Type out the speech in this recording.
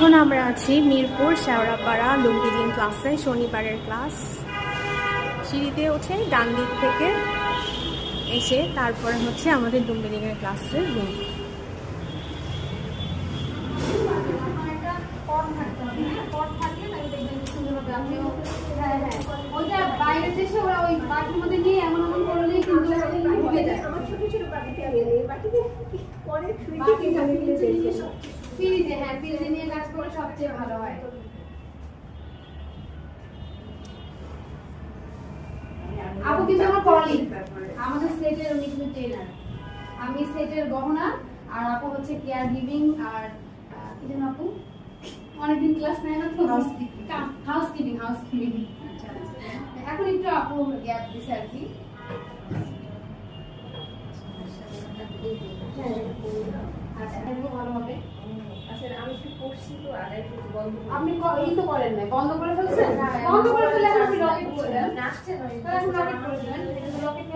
এখন আমরা আছি মিরপুর শেওড়াপাড়া লুম্বিদিন ক্লাসে, শনিবারের ক্লাস। সিঁড়িতে উঠে ডান দিক থেকে এসে তারপরে হচ্ছে আমাদের লুম্বিদিনের ক্লাসের রুম। বাইরে দেশে ওরা ওই বাটির মধ্যে নিয়ে এমন এমন করলেই কিন্তু হয়ে যায়। আমার ছোট ছোট বাটিতে আমি এই বাটিতে পরে ফ্রিজে, হ্যাঁ ফ্রিজে নিয়ে কাজ করে সবচেয়ে ভালো হয়। আপু কিন্তু আমার কলিগ, আমাদের সেটের উনি কিন্তু ট্রেনার। আমি সেটের গহনা আর আপু হচ্ছে কেয়ার গিভিং আর কি যেন আপু অনেকদিন ক্লাস নেয় না তো, হাউসকিপিং। আচ্ছা এখন একটু আপু গ্যাপ দিছে আর কি। আচ্ছা ভালো হবে। আচ্ছা আমি একটু করছি তো আগে একটু বন্ধ, আপনি এই তো করেন না, বন্ধ করে ফেলছেন। বন্ধ করে ফেলে আপনি লকেট করে দেন, আসছে না, তাহলে আপনি লকেট করে দেন, লকেট